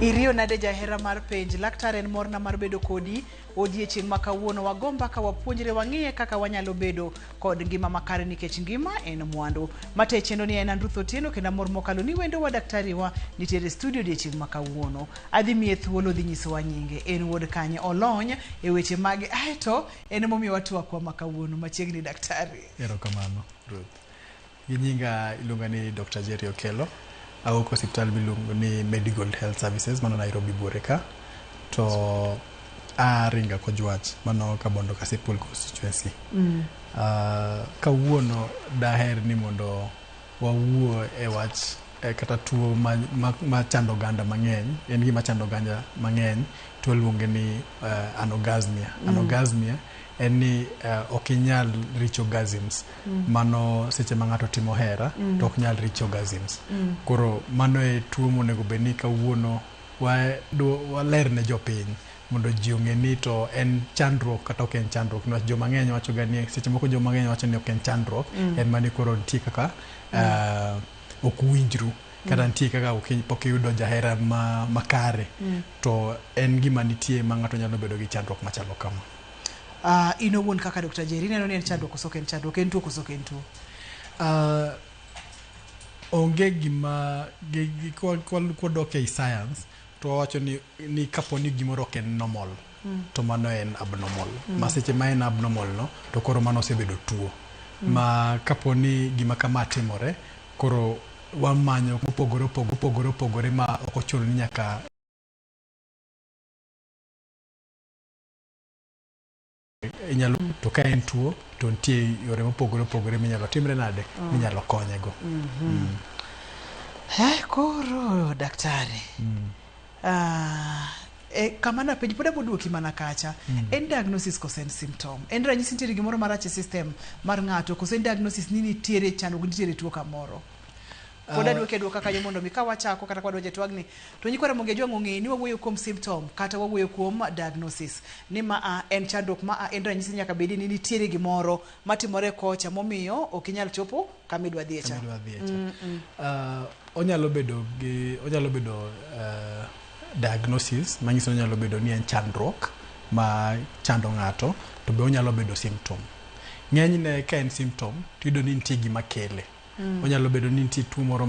Irio nade jahera mar page laktar en morna mar bedo kodi odiechieng' ma kawuono wagomba ka wapuonjre wang'iye kaka wanyalo bedo kod ngima makare nikech ngima en mwandu. Mate chendo ni en Andruth Otieno kenda mor mokalo ni wendo wa daktari wa nitiere studio odiechieng' ma kawuono. Adhi miye thuolo dhi nyiso wa nyinge en wuod kanye olony e weche mage aeto en momiyo watu kwa ma kawuono machiegni daktari. Erokamano Ruth. Nyinga iluonga ni Dr. Jerry Okello. Awuok hospital miluongo ni Medical Health Services mano Nairobi buore ka to aringa Kojwach mano Kabondo Kasipul constituency. Kawuono daher ni mondo wawuo e wach kata tuo ma chando ganda mang'eny, en gima chando ganda mang'eny, tuo luonge ni anorgasmia. Anorgasmia en ni okinyal reach orgasms, mano seche ma ng'ato timo hera to okinyal reach orgasms. Koro mano e tuo monego bedni kawuono waler ne jopiny mondo ji ong'e ni to en chandruok kata ok en chandruok. Niwach joma ng'eny wacho ga ni seche moko joma ng'eny wacho ni ok en chandruok, en mani koro nitie kaka ok winjru kata nitie kaka pok iyudo jahera makare, to en gima nitie ma ng'ato nyalo bedo gi chandruok machalo kama. Ino wuon kaka Dr. Jerry neno ni en chandruok koso en chandruok, en tuo koso en tuo. Onge gima kodok e science to wacho ni kapo ni gimoro ok en normal to mano en abnormal. Ma seche ma en abnormal no to koro mano osebedo tuo. Ma kapo ni gima kama timore koro wamanyo opogore ma ok ochuno ni nyaka inyalo to ka en tuo to nitie yore mopogore minyalo timre nade minyalo konyego. Koro daktari kamana penj pod aboduoki mana kacha, en diagnosis koso en symptom, en ranyisi nitiere gimoro marach e system mar ng'ato koso en diagnosis ni nitiere chandruok, nitiere tuo kamoro. Pod aduoka kanyo mondo mi ka wachako kata kwadwa jetwagni to nyikwara monge jwang' ong'e ni wawuoyo kuom symptom kata wawuoyo kuom diagnosis ni ma en chandruok, ma en ranyisi nyaka bedi ni nitiere gimoro matimore kocha momiyo ok inyal chopo kama idwa dhiye cha. Onyalo bedo diagnosis manyiso onyalo bedo ni en chandruok ma chando ng'ato, to be onyalo bedo symptom. Ng'enyne ka en symptom tiyudo ni nitie gima kele. Onyalo bedo ni nitie tuo moro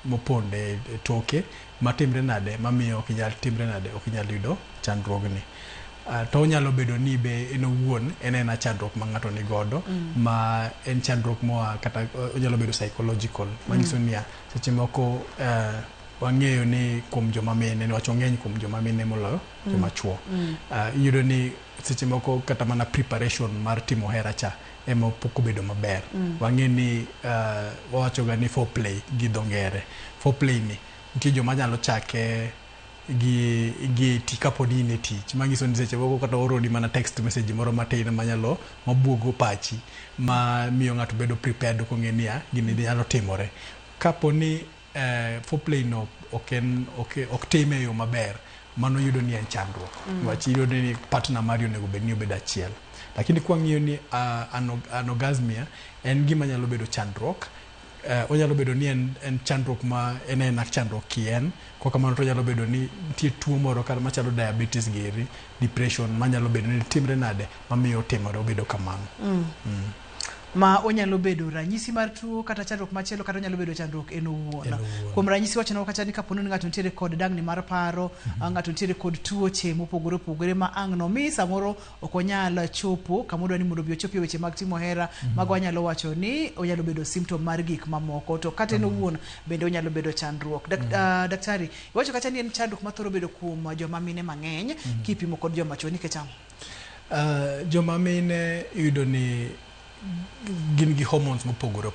moponde e toke matimre nade mamiyo ok inyal timre nade, ok inyal yudo chandruogni. To onyalo bedo ni be en owuon en chandruok ma ng'ato ni godo, ma en chandruok moa kata onyalo bedo psychological, manyiso ni seche moko wang'eyo ni kuom joma mine, niwach ong'eny kuom joma mine moloyo joma chuo. Iyudo ni seche moko kata mana preparation mar timo hera cha ema pok obedo maber. Wang'e ni wawacho ga ni foreplay gi dho ngere. Foreplay ni nitie joma nyalo chake gi kapo ni ne tich, manyiso ni seche moko kata oroni mana text message moro matin mabuogo pachi, ma miyo ng'ato bedo prepared kong'e ni gini nyalo timore. Kapo ni foreplay no ok time yo maber, mano yudo ni en chandruok. Niwach yudo ni partner mari onego bed ni obedo achiel. Lakini kwa ng'iyo ni anorgasmia en gima nyalo bedo chandruok, onyalo bedo ni en chandruok ma en chandruok kien, kwa kamano to nyalo bedo ni nitie tuo moro kata machalo diabetes giri, depression manyalo bedo ni timre nade mamiyo timore obedo kamano. Ma onyalo bedo ranyisi mar tuo kata chandruok machielo, kata onyalo bedo chandruok en owuon. Kuom ranyisi wachno kata ni kapo ni ng'ato nitiere kod dangni mar paro, ng'ato nitiere kod tuoche mopogore ma ang' no mi samoro ok onyal chopo kamodwa ni mondo bi ochopi weche mag timo hera, mago wanyalo wacho ni onyalo bedo symptom mar gik mamoko, to kata en owuon bende onyalo bedo chandruok. Daktari, iwacho kata ni en chandruok mathoro bedo kuom joma mine mang'eny kipimo kod joma chuo nikech joma mine iyudo ni gin gi hormones mopogore.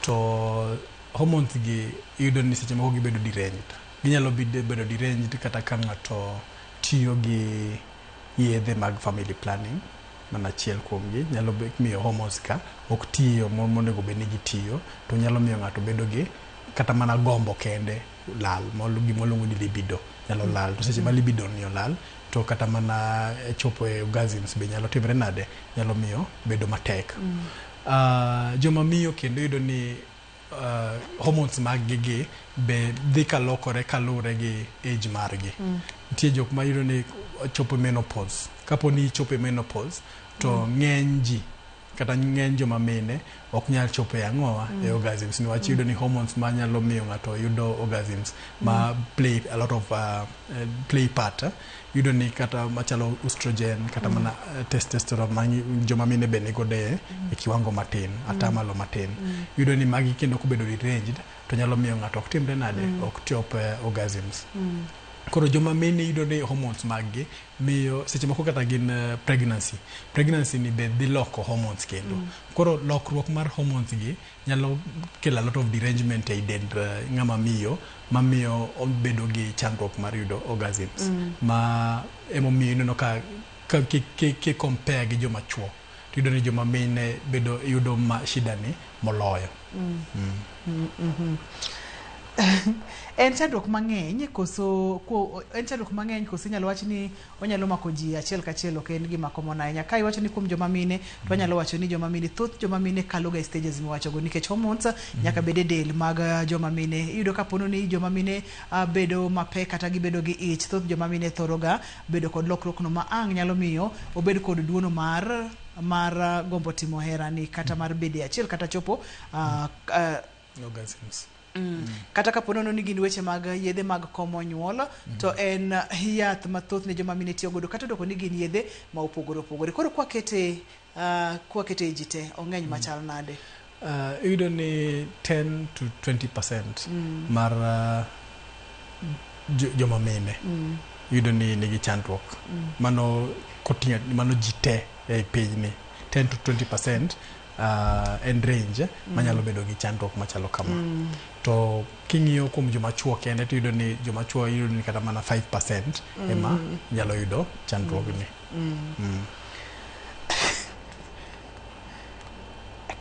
To hormones gi iyudo ni seche moko gibedo deranged. Ginyalo bedo deranged kata ka ng'ato tiyo gi yedhe mag family planning, mana achiel kuom gi nyalo miyo hormones ka ok tiyo monego bed ni gitiyo, to nyalo miyo ng'ato bedo gi kata mana gombo kende lal, gimoluongo ni libido nyalo lal. To seche ma libido ni olal to kata mana chopo e orgasms be nyalo timre nade, nyalo miyo bedo matek. Joma miyo kendo iyudo ni hormones mag gi be dhi kalokore kalure gi age margi. Nitie jok ma yudo ni chopo menopause. Kapo ni chopo menopause to ng'eny ji kata ng'eny joma mine ok nyal chopo ang'owa e orgasms niwach yudo ni hormones ma nyalo miyo ng'ato yudo orgasms ma play a lot of play part yudo ni kata machalo estrogen kata mana testosterone ma joma mine be nigo de e kiwango matin atamalo matin yudo ni magi kendo kobedo deranged to nyalo miyo ng'ato ok timre nade ok chop orgasms. Koro joma mine yudo ni hormones maggi miyo seche moko kata gin pregnancy ni be dhi loko hormones kendo. Koro lokruok mar hormones gi nyalo kelo a lot of derangement e dend ng'ama miyo mamiyo obedo gi chandruok mar yudo orgasms ma emomiyo ineno ka compare gi joma chuo yudo ni joma mine bedo yudo shida ni moloyo. En chandruok mang'eny koso inyalo wach ni onyalo mako ji achiel kachiel ok en gima common ahinya. Ka iwacho ni kuom joma mine to anyalo wacho ni joma mine thoth joma mine kalo ga stages miwacho go nikech hormones nyaka bede del mag joma mine. Iyudo kapono ni joma mine bedo mapek kata gibedo gi ich, thoth joma mine thoro ga bedo kod lokruok no ma ang' nyalo miyo obed kod duono mar gombo timo herani kata mar bede achiel kata chopo orgasms. Kata kapono ni gin weche mag yedhe mag komo nyuol to en yath mathoth ne joma mine tiyo godo kata doko ni gin yedhe ma opogore. Koro kwakete jite ong'eny machal nade? Iyudo ni 10 to 20% mar joma mine iyudo ni nigi chandruok mano jite e pinyni 10 to 20% en range manyalo bedo gi chandruok machalo kama. To king'iyo kuom joma chuo kende to yudo ni joma chuo yudo ni kata mana 5% ema nyalo yudo chandruok ni.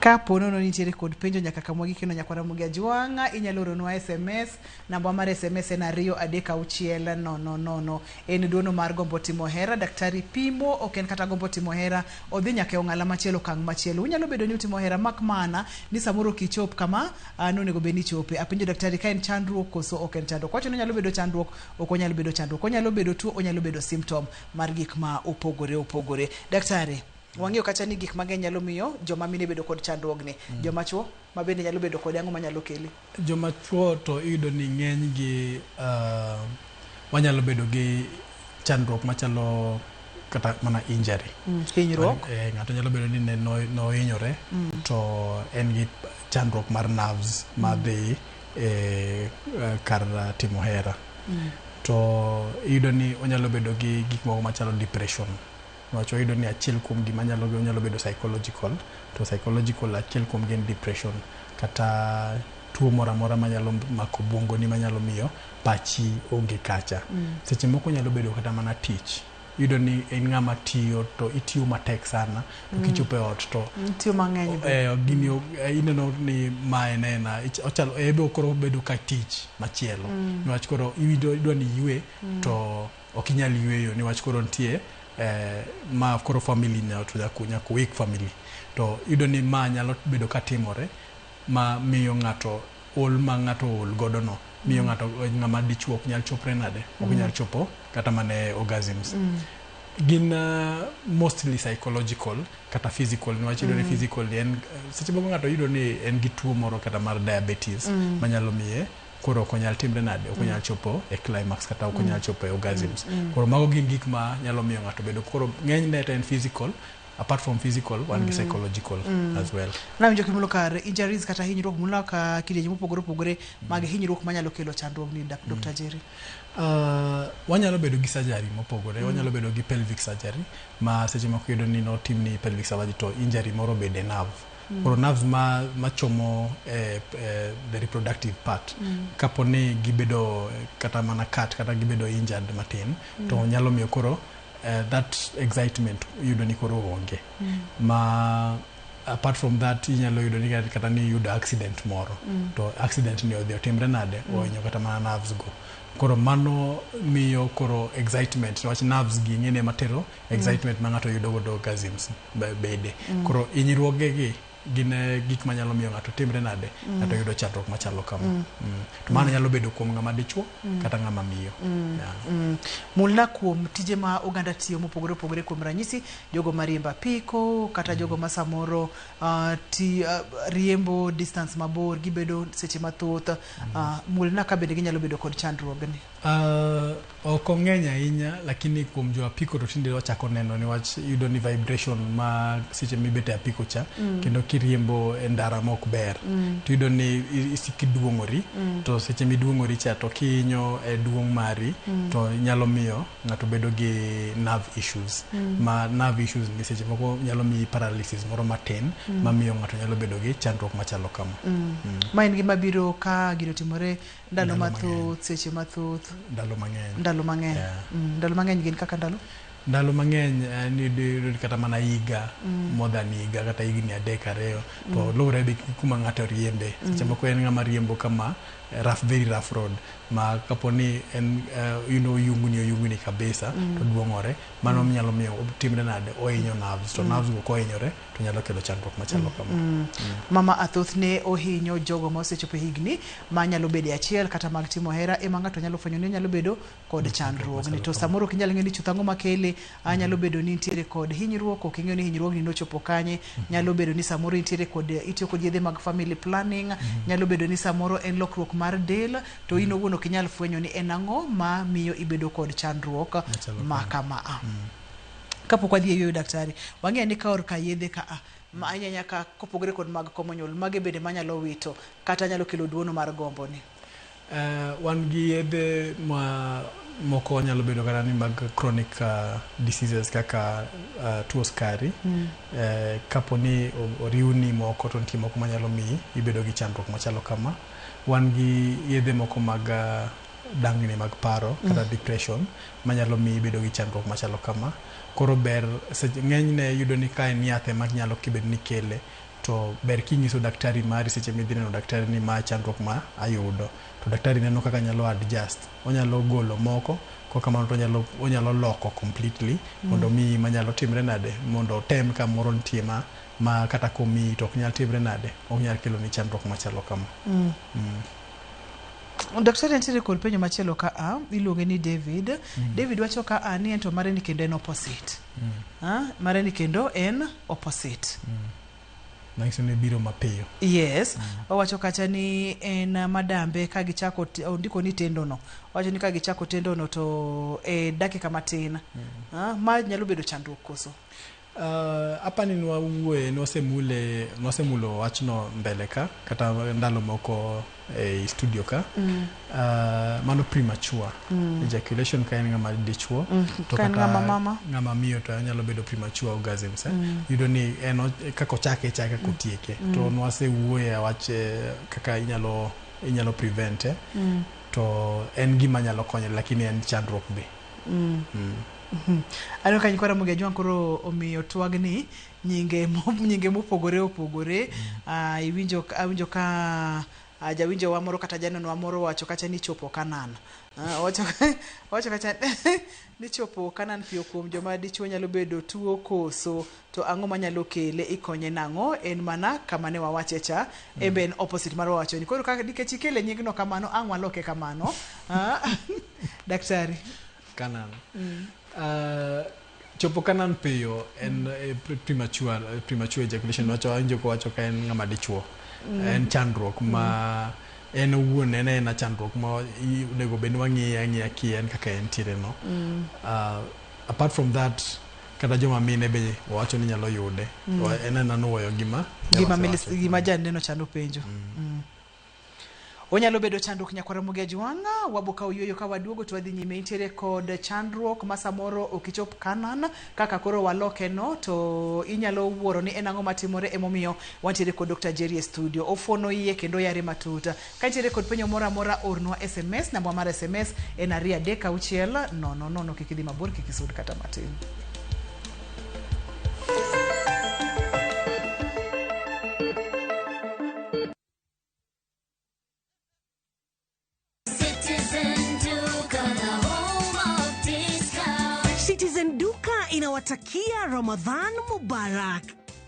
Kapono no nitiere kod penjo nyaka kamwagi kendo nyakwara mugi ajwanga inyalo oronwa SMS namba mar SMS en 23600. En duono mar gombo timo hera daktari pimo ok en kata gombo timo hera odhi nyaka ong'ala machielo kang' machielo. Unyalo bedo ni utimo hera mak mana ni samoro kichop kama nonego be ni chope. Apenjo daktari ka en chandruok koso ok en chandruok. Wacho ni onyalo bedo chandruok ok onyalo bedo chandruok. Onyalo bedo tuo onyalo bedo symptom mar gik ma opogore. Daktari wang'eyo kacha ni gik mang'eny nyalo miyo joma mine bedo kod chandruogni. Joma chuo ma bende nyalo bedo kod ang'o manyalo keli? Joma chuo to iyudo ni ng'eny gi wanyalo bedo gi chandruok machalo kata mana injury. Hinyruok? Ng'ato nyalo bedo ni nohinyore to en gi chandruok mar nerves madhi kar timo hera. To iyudo ni onyalo bedo gi gik moko machalo depression. Wacho iyudo ni achiel kuom gima nyalo bedo psychological to psychological achiel kuom gen depression kata tuo moro manyalo mako bungo ni manyalo miyo pachi onge kacha. Seche moko nyalo bedo kata mana tich. Iyudo ni en ng'ama tiyo to itiyo matek sana to kichopo e ot to tiyo mang'eny gini ineno ni mae nena ochalo ebe koro bedo ka tich machielo niwach koro idwa ni yue to ok inyal yueyo niwach koro nitie ma koro family nyaka weak family to iyudo ni ma nyalo bedo katimore ma miyo ng'ato ma ng'ato ol godo no miyo ng'ato ng'ama dichuo ok nyal chopre nade ok nyal chopo kata mane orgasms. Gin mostly psychological kata physical niwach iyudo ni physical en seche moko ng'ato iyudo ni en gi tuo moro kata mar diabetes manyalo miye koro ok onyal timre nade ok onyal chopo e climax kata ok onyal chopo e orgasms. Koro mago gin gik ma nyalo miyo ng'ato bedo koro ng'eny ne en physical. Apart from physical, one is psychological as well. Na winjo kimulo kar injuries kata hinyruok mulo ka kidienje mopogore mag hinyruok manyalo kelo chandruok ni Dr. Jerry. Wanyalo bedo gi surgery mopogore, wanyalo bedo gi pelvic surgery ma seche moko yudo ni no tim ni pelvic surgery to injury moro bede nerve. Koro nerves ma chomo the reproductive part kaponi gibedo kata mana cut kata gibedo injured matin to nyalo miyo koro that excitement yudo ni koro onge. Ma apart from that inyalo yudo ni kata ni yudo accident moro to accident ni odhi otimre nade ohinyo kata mana nerves go. Koro mano miyo koro excitement niwach nerves gi ng'ene matero excitement ma ng'ato yudo godo orgasms bede. Koro hinyruoge gi gin gik manyalo miyo ng'ato timre nade ng'ato yudo chandruok machalo kama. To mano nyalo bedo kuom ng'ama dichuo kata ng'ama miyo. Mulna kuom tije ma oganda tiyo mopogore opogore kuom ranyisi jogo mariembo apiko kata jogo ma samoro riembo distance mabor gibedo seche mathoth. Mulna ka bende ginyalo bedo kod chandruogni. Ok ong'eny ahinya lakini kuom jo apiko to tinde wachako neno niwach yudo ni vibration ma seche mibete apiko cha kendo kiriembo e ndara mok ber to yudo ni isiki duong'ori to seche miduong'ori cha to kinyo e duong' mari to nyalo miyo ng'ato bedo gi nerve issues. Ma nerve issues ni seche moko nyalo miyi paralysis moro matin ma miyo ng'ato nyalo bedo gi chandruok machalo kama. Ma en gima biro ka gino timore ndalo mathoth, seche mathoth, ndalo mang'eny. Ndalo mang'eny gin kaka ndalo mang'eny ni kata mana higa more than higa kata higni 3-2 to lure be kuma ng'ato riembe. Seche moko en ng'ama riembo kama very rough road ma kaponi en oyungni kabisa to duong'ore mano nyalo miyo timre nade ohinyo nerves to nerves go kohinyore to nyalo kelo chandruok machalo kama. Mama athoth ne ohinyo jogo ma osechopo higni ma nyalo bedo achiel kata mag timo hera ema ng'ato nyalo fwenyo ni nyalo bedo kod chandruok ni to samoro kinyalo ng'e ni chuthango makele nyalo bedo ni nitiere kod hinyruok ok ing'eyo ni hinyruok ni nochopo kanye. Nyalo bedo ni samoro nitiere kod itiyo kod yedhe mag family planning. Nyalo bedo ni samoro en lokruok mar del to in owuon ok inyal fwenyo ni en ang'o ma miyo ibedo kod chandruok ma kama. Kapok wadhi e yueyo daktari wang'eyo ni kaor ka yedhe ka ma anyanya ka kopogore kod mag komo nyuol mage bende manyalo wito kata nyalo kelo duono mar gombo ni. Wan gi yedhe moko nyalo bedo kata ni mag chronic diseases kaka tuo skari. Kaponi oriwni moko to nitie moko manyalo miyi ibedo gi chandruok machalo kama. Wan gi yedhe moko mag dangni mag paro kata depression manyalo miyi bedo gi chandruok machalo kama. Koro ber ng'enyne yudo ni ka en yath ema nyalo kibed ni kele to ber kinyiso daktari mari seche midhi neno daktari ni ma chandruok ma ayudo to daktari neno kaka nyalo adjust. Onyalo golo moko kokamano to onyalo loko completely mondo mi manyalo timre nade mondo tem ka moro nitie ma kata komi to ok nyal timre nade ok nyal kelo ni chandruok machalo kama. Daktari nitiere kod penjo machielo ka iluonge ni David. David wacho ka ni ento mare ni kendo en opposite. Mare ni kendo en opposite. Nice ne biro mapiyo. Yes. Owacho kacha ni en madambe ka gichako ndiko ni tendono. Wacho ni ka gichako tendono to dakika matin. Ma nyalo bedo chandruok koso. Apani nwasemulo wachno mbele ka kata ndalo moko e studio ka. Mano premature ejaculation ka en ng'ama dichuo to kata ng'ama miyo to nyalo bedo premature orgasms. Yudo ni en kako chake kotieke to nwasewuoye wach kaka inyalo prevent to en gima nyalo konyo lakini en chandruok be. Ano ka nyikora muge jwan koro omiyo twagni nyinge mopogore opogore. Awinjo ka jawinjo wa moro kata janeno wa moro wacho kacha ni chopo kanan. Wacho kacha ni chopo kanan piyo kuom joma dichuo nyalo bedo tuo koso to ang'o manyalo kele ikonye nang'o en mana kama ne wawache cha en opposite mar wacho ni koro ka nikech ikele nyingno kamano ang' waloke kamano. Daktari kanan. Chopo kanan piyo en premature ejaculation wacho ka en ng'ama dichuo. En chandruok ma en owuon en chandruok ma nego bende wang'iya kien kaka en tire no. Apart from that kata joma mine be wacho ni nyalo yude. En nuoyo gima janeno chando penjo. Onyalo bedo chandruok nyakwara muge jwanga waboka uyuyo ka waduogo to wadhi nyime intiere kod chandruok ma samoro okichop kanan kaka koro waloke no to inyalo wuoro ni en ang'o matimore emomiyo wantiere kod Dr. Jerry e studio ofono iye kendo yare matuta ka intiere kod penjo mora ornwa SMS namba mar SMS en 2360 kikidhi mabor kikisud kata matin. Citizen Duka inawatakia Ramadhan Mubarak.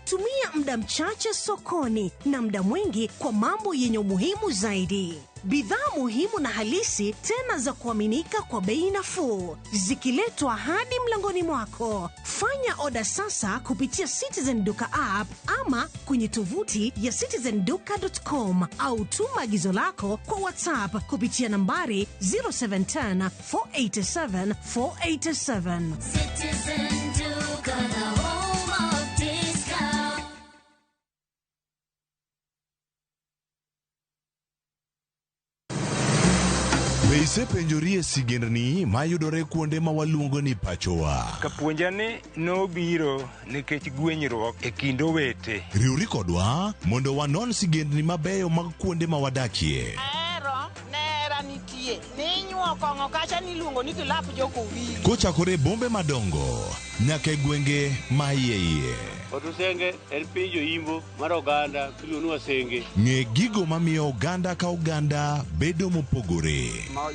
Tumia muda mchache sokoni na muda mwingi kwa mambo yenye umuhimu zaidi. Bidhaa muhimu na halisi tena za kuaminika kwa bei nafuu, zikiletwa hadi mlangoni mwako. Fanya oda sasa kupitia Citizen Duka app ama kwenye tovuti ya citizenduka.com au tuma agizo lako kwa WhatsApp kupitia nambari 0710 487 487. Citizen Duka, the home of discount. Beise penjorie sigendni mayudore kuonde ma waluongo ni pachowa. Kapuonjani nobiro nikech gwenyruok e kind owete. Riwri kodwa mondo wanon sigendni mabeyo mag kuonde ma wadakie. Nera nitie. Ninyuo kongo kacha niluongo ni kilap joko wili. Kochakore bombe madongo nyaka e gwenge ma iye. Otusenge en pinjo imbo mar oganda kiluonu wasenge. Ng'e gigo mamiyo oganda ka oganda bedo mopogore.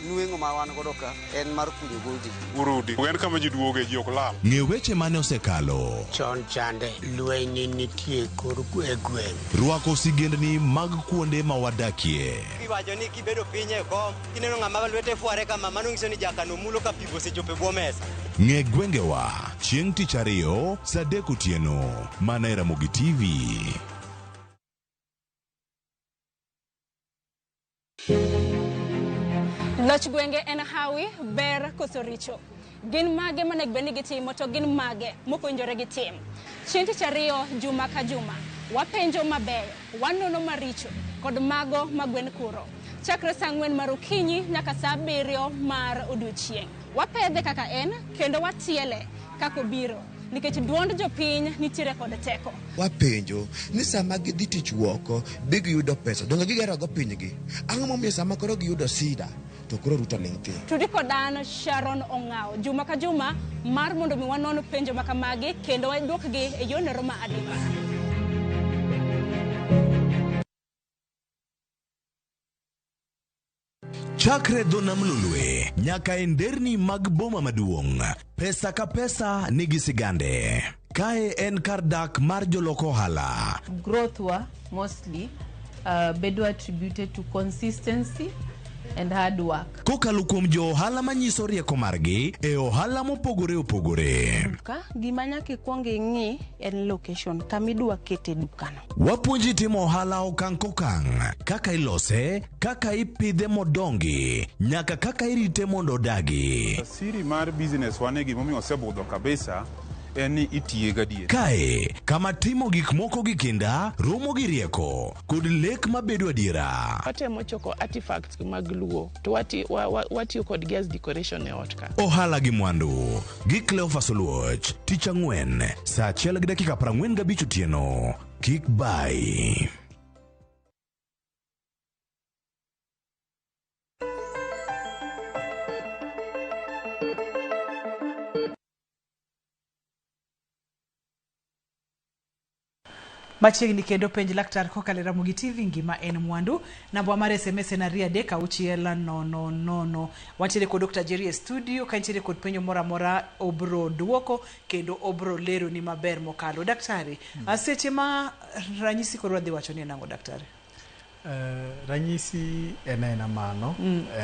Nueng'o ma wan godo ka en mar kunyo goldi. Urudi. En kama ji duoge ji ok lal. Ng'e weche mane osekalo. Chon chande lweny nitie kor gweng'. Rwako sigendni mag kuonde ma wadakie. Kiwacho ni kibedo piny e kom, kineno ng'ama lwete fuare kama, mano nyiso ni jakano mulo ka pigo osechopo e bwo mesa. Ng'e gwengewa chieng' tich ariyo saa 3 otieno mana e Ramogi TV. Loch gwenge en hawi ber koso richo. Gin mage manego bed ni gitimo to gin mage mokowinjore gitim. Chieng' tich ariyo juma ka juma wapenjo mabeyo, wanono maricho kod mago magwen kuro. Chakre saa 4 mar okinyi nyaka saa 7 mar odiochieng'. Wapedhe kaka en kendo watiele kaka obiro nikech duond jopiny nitiere kod teko. Wapenjo ni sama gidhi tich woko be giyudo pesa donge gigero go pinygi. Ang'o momiyo sama koro giyudo sida to koro ruto ning' thi. Tudi kodan Sharon Ong'ao juma ka juma mar mondo mi wanon penjo makamagi kendo waduokgi e yonero ma adiera. Chakre dho nam lulwe nyaka e nderni mag boma maduong', pesa ka pesa nigi sigande. Kae en kar dak mar joloko ohala. Growth wa mostly bedo attributed to consistency and hard work. Kokalo kuom jo ohala manyiso rieko margi e ohala mopogore opogore. Duka gima nyaka ikwong ing'i en location kamidwa kete dukano. Wapuonji timo ohala okang' kokang', kaka ilose, kaka ipidhe modongi, nyaka kaka irite mondo odagi. Siri mar business wane gimomiyo osebudho kabisa en ni itiye gadier. Kae kama timo gik moko gi kinda romo gi rieko kod lek mabedo adiera. Watemo choko artifacts mag luo to watiyo kod gas decoration e ot ka. Ohala gi mwandu gi Cleophas Oluoch tich ang'wen saa 1:45 otieno. Kik bai. Machiegni kendo penj laktar kokalo Ramogi TV ngima en mwandu. Namba mar SMS en 3 Wantiere kod Dr. Jerry e studio ka ntiere kod penjo mora mora obro duoko kendo obro lero ni maber mokalo. Daktari, seche ma ranyisi koro wadhi wacho ni nango daktari? Ranyisi ena mano.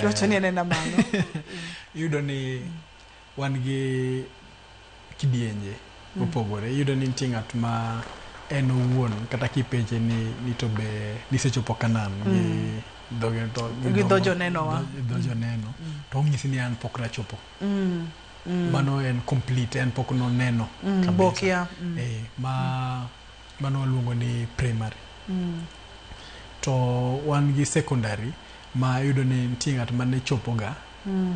Wacho ni ena mano. Yudo ni wan gi kidienje opogore. Yudo ni nitie ng'at ma en owuon kata kipenje ni to be nisechopo kanan gi dojo neno wa dojo neno to ng'isi ni an pok nachopo mano en complete en pok no neno bokia mano waluongo ni primary to wan gi secondary ma yudo ni nitie ng'at mane chopo ga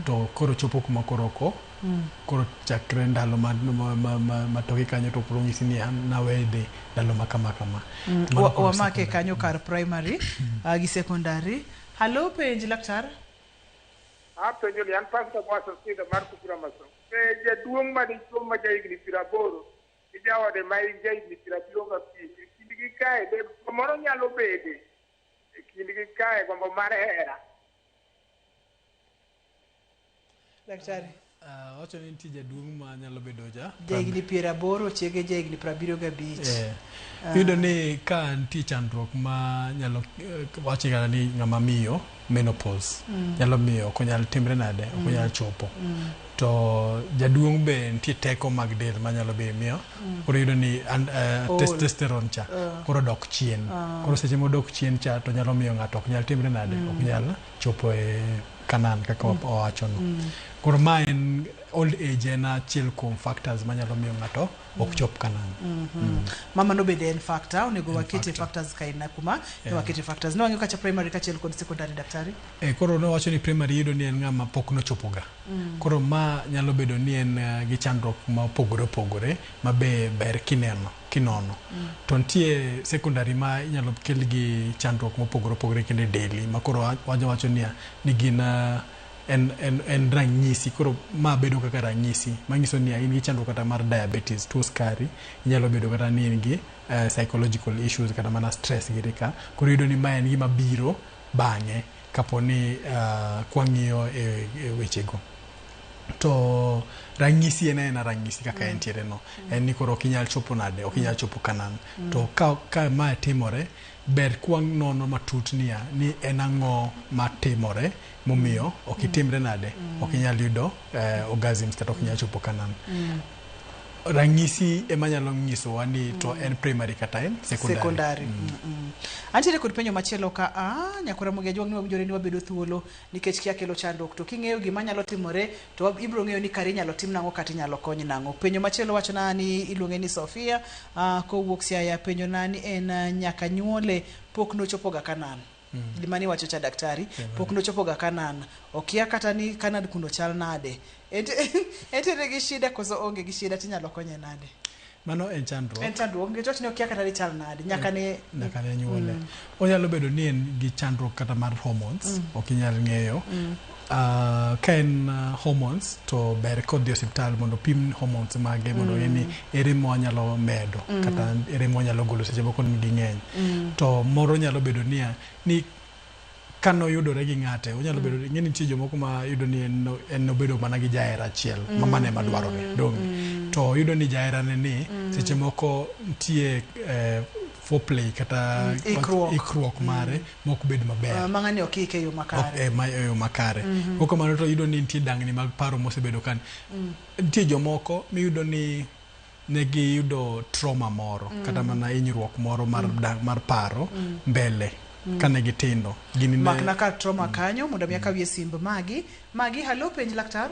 to koro chopo kuma koroko koro chakre ndalo ma toki kanyo to puro ng'isi ni nawede ndalo makama wamake kanyo kar primary gi secondary. Hello penj laktar. Penjo li an pastor Bwaso Sida mar Kupura Maso. Jaduong' ma dichuo ma jahigni 80 ijawade ma jahigni 70 kindgi kae de moro nyalo bede kindgi kae gombo mar hera. Daktari. Wacho ni nitie jaduong' ma nyalo bedo jahigni 80 chiege jahigni 75. Yudo ni ka nitie chandruok ma nyalo wacho kata ni ng'ama miyo menopause nyalo miyo ok onyal timre nade ok onyal chopo. To jaduong' be nitie teko mag del manyalo be miyo koro yudo ni testosterone cha koro dok chien. Koro seche modok chien cha to nyalo miyo ng'ato ok nyal timre nade ok nyal chopo e kanan kaka owacho no. Koro ma en old age en achiel kuom factors manyalo miyo ng'ato ok chop kanan. Mama no bende en factor onego wakete factors kaina kuma ne wakete factors no wangi kacha primary kachiel kod secondary daktari. Koro no wacho ni primary yudo ni en ng'ama pok no chopoga. Koro ma nyalo bedo ni en gi chandruok ma opogore ma be ber kinono. To nitie secondary ma inyalo kel gi chandruok mopogore kende daily ma koro wacho ni gin en ranyisi koro ma bedo kaka ranyisi manyiso ni in gi chandruok kata mar diabetes tuo skari inyalo bedo kata ni in gi psychological issues kata mana stress giri ka koro yudo ni ma en gima biro bang'e kaponi kwang'iyo e wechego. To ranyisi en ranyisi kaka entiere no en ni koro ok inyal chopo nade ok inyal chopo kanan. To ka ma timore ber kwang' nono matut ni en ang'o matimore momiyo ok itimre nade ok inyal yudo orgasms kata ok inyal chopo kanan. Ranyisi ema nyalo nyisowa ni to en primary kata en secondary. Antiere kod penjo machielo ka nyakora mogia jwang' ni wabijore ni wabedo thuolo nikech kia kelo chandruok to king'eyo gima nyalo timore to ibro ng'eyo ni kare inyalo tim nang'o kata inyalo kony nang'o. Penjo machielo wacho na ni iluonge ni Sofia kowuok Siaya penjo na ni en nyaka nyuole pok no chopo ga kanan. Gima ni wacho cha daktari pok no chopo ga kanan. Okia kata ni kanan kuno chal nade. Ente gi shida koso onge gi shida tinyalo konye nade. Mano en chandruok. En chandruok ngecho ni okia kata ni chal nade nyaka ne nyuole. Onyalo bedo ni en gi chandruok kata mar hormones ok inyal ng'eyo. Ka en hormones to ber kodhi hospital mondo pim hormones mage mondo ni ere mo nyalo medo kata ere mo nyalo golo seche moko ni ng'eny. To moro nyalo bedo ni kano yudore gi ng'ate onyalo bedo ng'eni nitie jomoko ma yudo ni en obedo mana gi jahera achiel mane madwarore dong to yudo ni jahera ni seche moko nitie foreplay kata ikruok mare mok bed maber mang'ani ok ike yo makare yo makare koko mano to yudo ni nitie dangni mag paro mosebedo kan nitie jomoko miyudo ni negi yudo trauma moro kata mana hinyruok moro mar paro mbele kane gitindo gini ne makna ka trauma kanyo mondo miaka wie simb magi halo penj laktar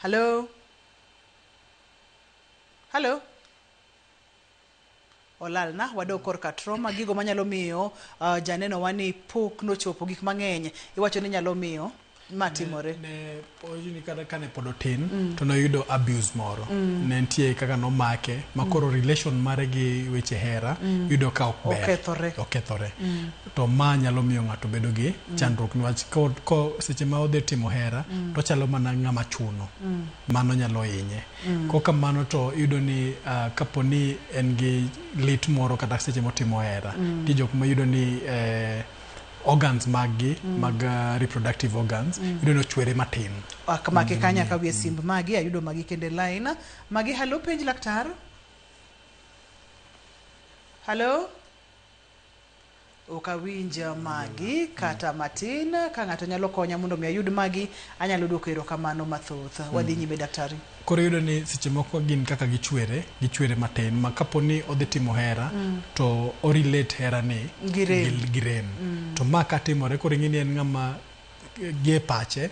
halo olalna wado korka trauma gigo manyalo miyo janeno wani pok no chopo gik mang'eny iwacho ni nyalo miyo matimore ne oyini kada kane podotin to no yudo abuse moro ne ntie kaka no make makoro relation mare gi weche hera yudo ka okethore to ma nyalo miyo ng'ato bedo gi chandruok niwach ko seche ma odhi timo hera to chalo mana ng'ama chuno mano nyalo hinye koka mano to yudo ni kaponi en gi lit moro kata seche motimo hera ti jok ma yudo ni organs mag reproductive organs yudo no chwere matin mage kanya ka wie simb magi ayudo magi kende line magi halo penj laktar halo okawinja magi kata matin ka ng'ato nyalo konya mondo mi ayud magi anyalo duoko erokamano mathoth wadhi nyime daktari. Koro yudo ni seche moko gin kaka gichwere matin ma kaponi odhi timo hera to o relate hera ni gi rem to ma katimore koro ing'eni en ng'ama gie pache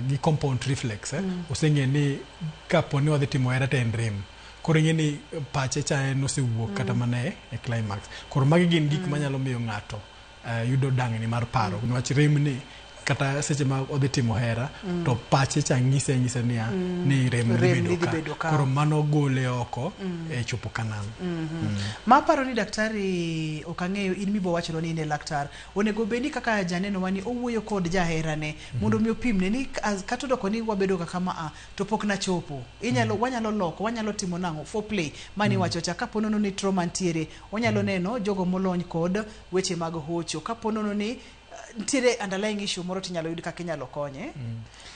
gi compound reflex oseng'e ni kaponi odhi timo hera to en rem koro ing'eni pache cha en osewuok kata mana e climax koro magi gin gik manyalo miyo ng'ato yudo dang'ni mar paro niwach rem ni kata seche ma odhi timo hera to pache cha ng'ise ni rem dhi bedo ka koro mano gole oko e chopo kanan. Ma paro ni daktari okang'eyo in mibo wacho ni ne laktar onego bedi kaka janeno wani owuoyo kod jahera ne mondo mi opimne ni kata doko ni wabedo kama to pok na chopo wanyalo loko wanyalo timo nang'o foreplay mani wacho cha kaponono ni trauma ntiere onyalo neno jogo molony kod weche mag hocho kaponono ni ntiere underlying issue moro tinyalo yud kaka inyalo konye.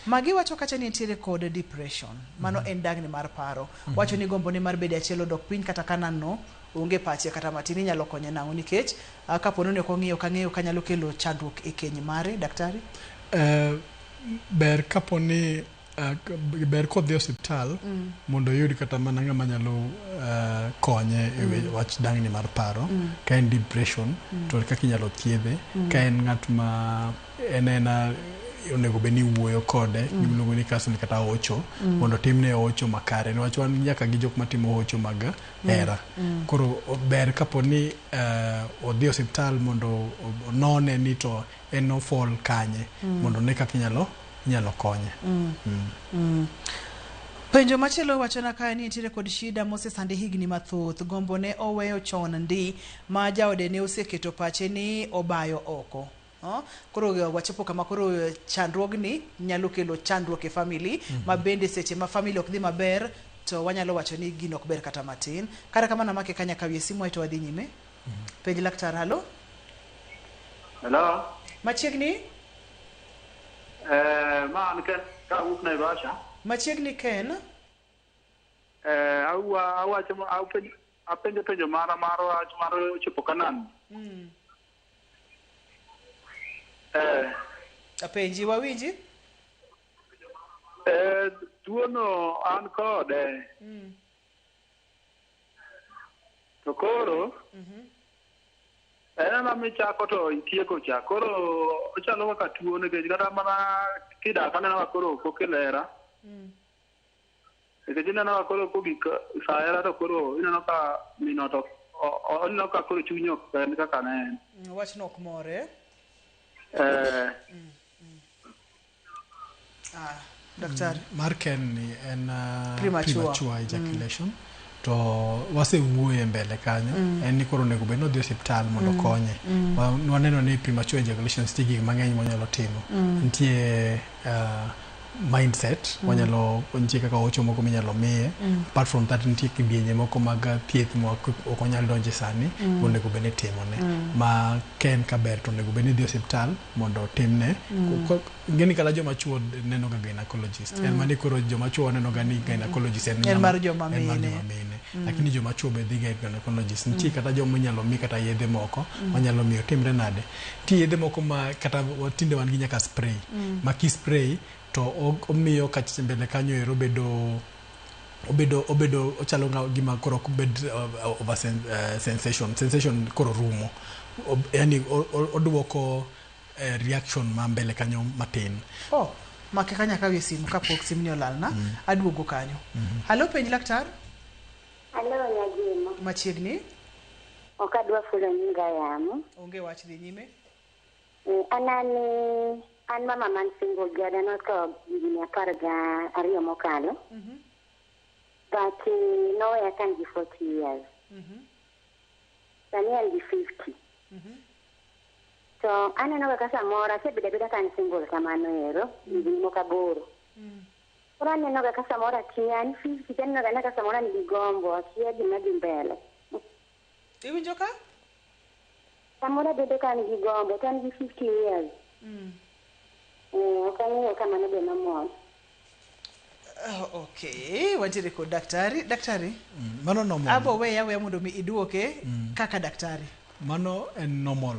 Magi wacho kacha ni ntiere kod depression, mano en dagni mar paro. Wacho ni gombo ne mar bede achiel odok piny kata kanano onge pache kata matin inyalo konye nang'o nikech kapono ne kong'iyo kang'eyo kanyalo kelo chandruok e keny mare daktari. Ber kaponi ber kodhi osiptal mondo yud kata mana ng'ama nyalo konye e wach dangni mar paro ka en depression to kaka inyalo thiedhe ka en ng'at ma enena onego beni wuoyo kode giluongo ni counseling kata hocho mondo timne hocho makare niwach wan nyaka gi jok matimo hocho mag hera koro ber kaponi odhi osiptal mondo onone ni to en no fall kanye mondo ne kaka inyalo konye. Penjo machielo wachona ka ni nitiere kod shida mosesande higni mathoth gombo ne oweyo chon ndi ma jaode ne oseketo pache ni obayo oko. Koro wachopo kama koro chandruogni nyalo kelo chandruok e family ma bende seche ma family ok dhi maber to wanyalo wacho ni gino ok ber kata matin. Kata kama namake kanya kawie simu aito wadhi nyime. Penj laktar halo. Hello. Machiegni? Man Ken ka wuok Naivasha. Machiegni Ken? Apenjo penjo mara chopo kanan. Apenji wawinji? Tuono an kode. To koro ena michako to itieko cha koro ochalo kaka tuo nikech kata mana kidak aneno koro kokelera nikech ineno koro kogik saera to koro ineno ka minoto oneno ka koro chunyo ok en kaka ne en wach nok more daktari mar Ken ni en premature ejaculation to wase wuoye mbele kanyo en ni koro nego beno dhi hospital mondo konye waneno ni premature ejaculation stigi mang'eny monyalo timo nitie mindset wanyalo nitie kaka ocho moko minyalo miye apart from that nitie kidienje moko mag thieth moko ok onyalo donje sani onego bene timone ma Ken kaber to onego bene dhi hospital mondo timne ngeni kala joma chuo neno ga gynecologist en mani koro joma chuo neno ga ni gynecologist en mar joma mine lakini joma chuo be dhi ga gynecologist nitie kata joma nyalo mi kata yedhe moko wanyalo miyo timre nade ti yedhe moko ma kata tinde wan gi nyaka spray ma ki spray to omiyo kachiche mbele kanyo ero obedo ochalo gima koro bed over sensation koro rumo yani oduoko reaction ma mbele kanyo matin make kanya kawie simu kapok simni olalna aduogo kanyo halo penj laktar halo nyagima machiegni okadwa fulo nyinga yamo onge wach dhi nyime an mama man single jada noto gini 12 mokalo but no I can be 40 years sani an gi 50 so aneno kaka samora sebeda kan single kamano ero gini mokaboro ora aneno kaka samora tian 50 tena kaka samora ni gombo akia gima dhi mbele iwinjo ka samora bede kan gi gombo kan gi 50 years kamano be mamon okay wantiere kod daktari mano normal abo weya mondo mi iduoke kaka daktari mano en normal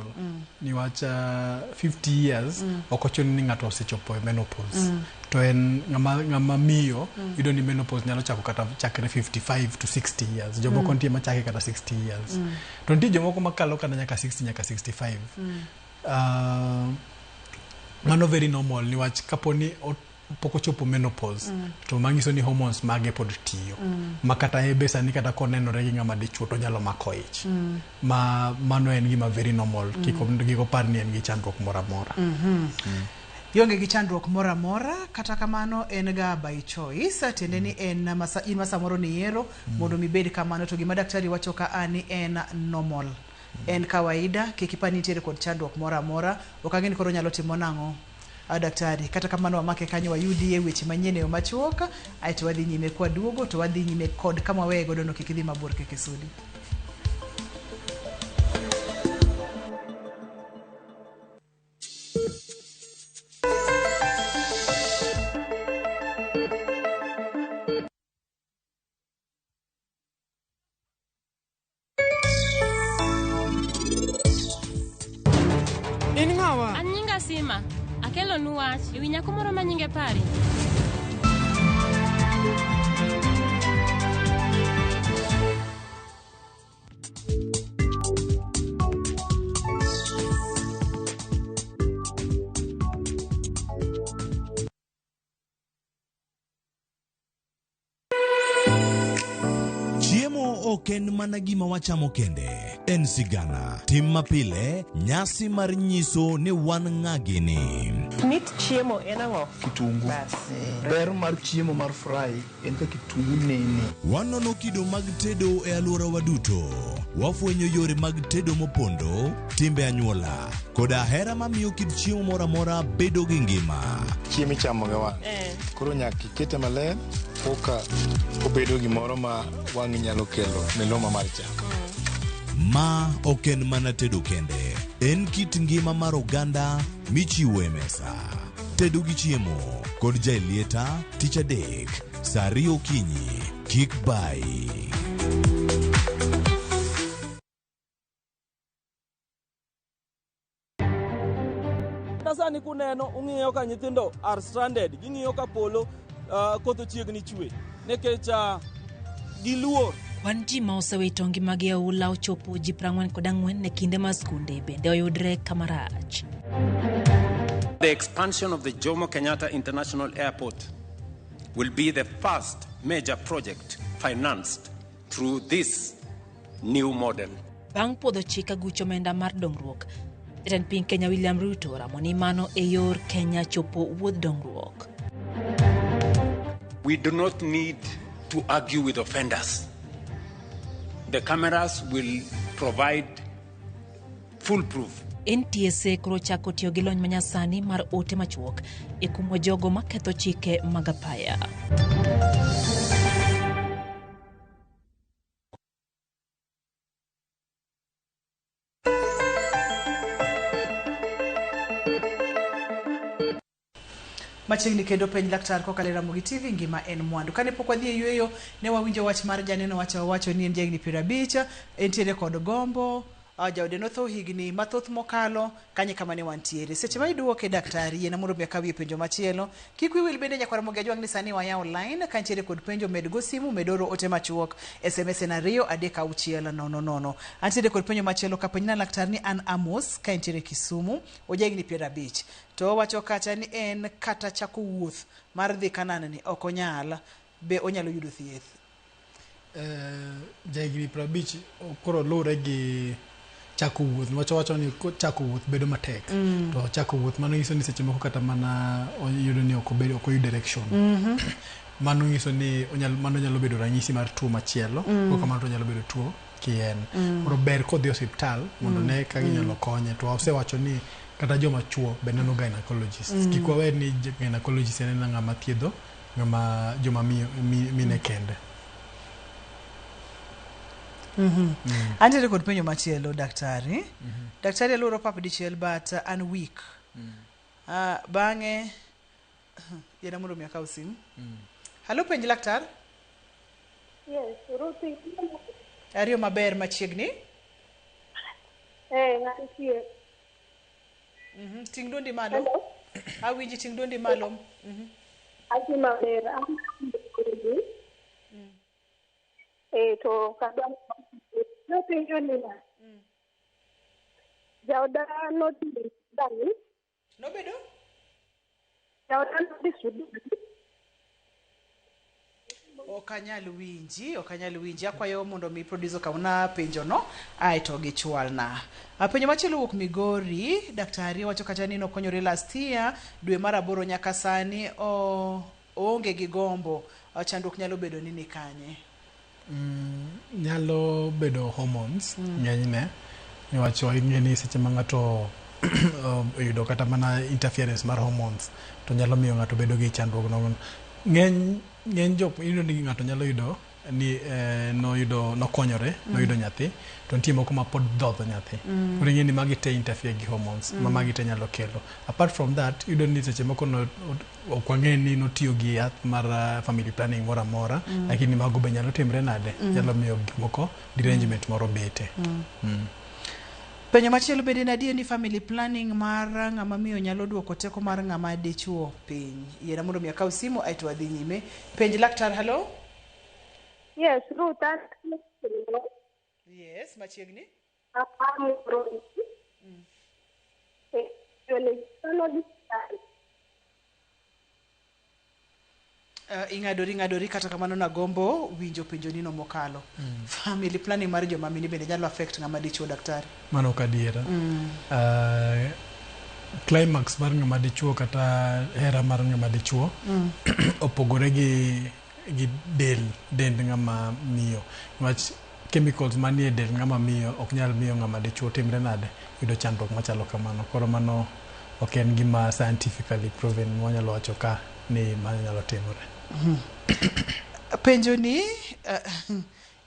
niwach 50 years okochoni ni ng'ato osechopo e menopause to en ng'ama miyo yudo ni menopause nyalo chako kata chakre 55 to 60 years jomoko nitie machake kata 60 years to nitie jomoko makalo kana nyaka 60 nyaka 65 mano very normal niwach kaponi poko chopo menopause to mangiso ni hormones mage pod tiyo makata ebe sani kata konenore gi ng'ama dichuo to nyalo mako ich mano en gima very normal kiko par ni en gi chandruok mora mora yonge gi chandruok mora mora kata kamano en ga by choice tende ni en masa moro ni yero mondo mi bed kamano to gima daktari wacho ka ani en normal en kawaida kikipani tiere kod chandruok mora mora okangeni koro nyalo timo nang'o daktari kata kamano wamake kanyo wayudi e weche manyene yo machuoka aito wadhi nyime kwa duogo to wadhi nyime kod kama wewe godo no kikidhi mabor kekesudi In ng'awa? An nyinga Sima. Akelo nuwach ewi nyako moro ma nyinge Pari. Ok en mana gima wachamo kende, en sigana, tim mapile, nyasi mar nyiso ni wan ng'agini. Mit chiemo en ang'o? Kitungu. Ber mar chiemo mar fry en ka kitungu nene. Wanono kido mag tedo e alworawa duto. Wafwenyo yore mag tedo mopondo, timbe anyuola, koda hera mamiyo kit chiemo moro amora bedo gi ngima. Chiemo ichamo ga wang'. Koro nyaka ikete maler koka obedo gimoro ma wang'i nyalo kelo miluma mar chak. Ma ok en mana tedo kende, en kit ngima mar oganda michiwo e mesa. Tedo gi chiemo kod jailieta tich adek, saa 2 okinyi, kik bai. Sani kuneno ung'iyo ka nyithindo are stranded, ging'iyo ka polo koth ochiegni chwe nikech giluor. Wan ji ma osewito ngimagi e oula ochopo ji 44 ne kinde ma skunde bende oyudre kamarach. The expansion of the Jomo Kenyatta International Airport will be the first major project financed through this new model. Bang' podho chik aguch omenda mar dongruok, Jatend piny Kenya William Ruto ramo ni mano e yor Kenya chopo wuodh dongruok. We do not need to argue with offenders. The cameras will provide full proof. NTSA koro chako tiyo gi lony manyasani mar ote machuok e kumo jogo maketho chike mag apaya. Machiegni kendo penj laktar kokalo Ramogi TV ngima en mwandu. Kane pok wadhi e yueyo ne wawinjo wach mar janeno wacho ni en jahigni 50, entiere kod gombo, jaode notho higni mathoth mokalo kanye kama ne wantiere. Seche ma iduoke daktari yena mondo miaka wiye penjo machielo. Kik wiil bende nyaka Ramogi ajwang ni sani waya online ka ntiere kod penjo med go simu medoro ote machuok SMS na 23600. Antiere kod penjo machielo ka penjna laktar ni an Amos ka ntiere Kisumu, ojahigni 50. To wacho kacha ni en kata chako wuoth mar dhi Kanaan ni ok onyal, be onyalo yudo thieth. Jahigni 50 koro lure gi chako wuoth, wacho ni chako wuoth bedo matek. To chako wuoth mano nyiso ni seche moko kata mana oyudo ni ok oyud direction. Mano nyiso ni mano nyalo bedo ranyisi mar tuo machielo, koko mano to nyalo bedo tuo kien. Koro ber kodhi osiptal mondo ne ka ginyalo konye. To osewacho ni kata joma chuo bende no gynecologist. Kik wawer ni gynecologist en ng'ama thiedho joma mine kende. Antiere kod penjo machielo daktari. Daktari aloro pap dichiel but an weak. Bang'e yena mondo miaka usim. Halo penj laktar? Yes, Ruthi. Ariyo maber machiegni? Ng'atie. Ting duondi malo. Awinji ting duondi malo. Ati maber. To kadwa no penjo ni na. Jaoda no dani. No bedo? Jaoda no disudu. Okanyal winji akwayo mondo mi producer kauna penjo no ai to gichwalna. Penjo machielo wuok Migori, daktari wacho kata ni nokonyore last year dwe mar 8 nyaka sani onge gi gombo, chandruok nyalo bedo nini kanye? Nyalo bedo hormones ng'enyne, niwacho ing'eni seche ma ng'ato oyudo kata mana interference mar hormones to nyalo miyo ng'ato bedo gi chandruok no. Ng'eny jok yudo ni ng'ato nyalo yudo ni nokonyore, noyudo nyathi, to nitie moko ma pod dhodho nyathi. Koro ing'eni magi te interfere gi hormones, magi te nyalo kelo. Apart from that, yudo ni seche moko ok wang'e ni notiyo gi yath mar family planning moro amora, lakini mago be nyalo timre nade, nyalo miyo gik moko derangement moro bete. Penyo machielo bende nadie ni family planning mar ng'ama miyo nyalo duoko teko mar ng'ama dichuo piny. Yiena mondo mi akaw simu aito adhi nyime. Penj laktar, hello? Yes, Ruth. Yes, machiegni. Ing'adori kata kamano nagombo winjo penjo nino mokalo. Family planning mar joma mini bende nyalo affect ng'ama dichuo, daktari? Mano kadiera. Climax mar ng'ama dichuo kata hera mar ng'ama dichuo opogore gi dend ng'ama miyo. Niwach chemicals manie del ng'ama miyo ok nyal miyo ng'ama dichuo timre nade yudo chandruok machalo kamano. Koro mano ok en gima scientifically proven mwanyalo wacho ka ni mano nyalo timore. Penjo ni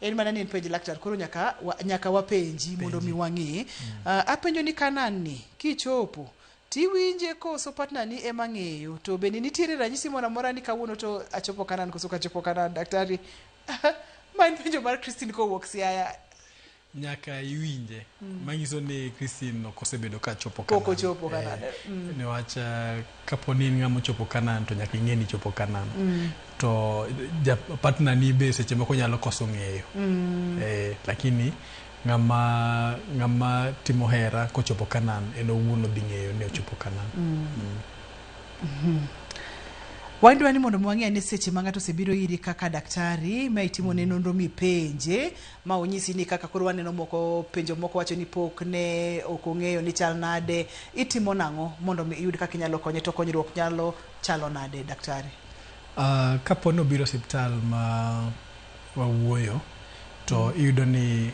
en mana ni en penjo laktar, koro nyaka wapenji mondo mi wang'i. Apenjo ni kanani kichopo tiwinje koso partner ni ema ng'eyo, to bende nitiere ranyisi moro amora ni kawuono to achopo kanan koso kachopo kanan, daktari? Ma en penjo mar Christine kowuok Siaya. Nyaka iwinje. Manyiso ni Christine ok osebedo ka chopo kanan. Pok ochopo kanan. Niwach kapo ni ng'ama chopo kanan to nyaka ing'e ni chopo kanan. To partner ni be seche moko nyalo koso ng'eyo. Lakini ng'ama timo hera kochopo kanan en owuon odhi ng'eyo ni ochopo kanan. Wandwa ni mondo mwang'e ni seche ma ng'ato osebiro iri kaka daktari ma itimo ne nonro mipenje ma onyisi ni kaka koro waneno moko penjo moko wacho ni pok ne ok ong'eyo ni chal nade, itimo nang'o mondo iyud kaka inyalo konye, to konyruok nyalo chalo nade, daktari? Kapo ni obiro osiptal ma wawuoyo to iyudo ni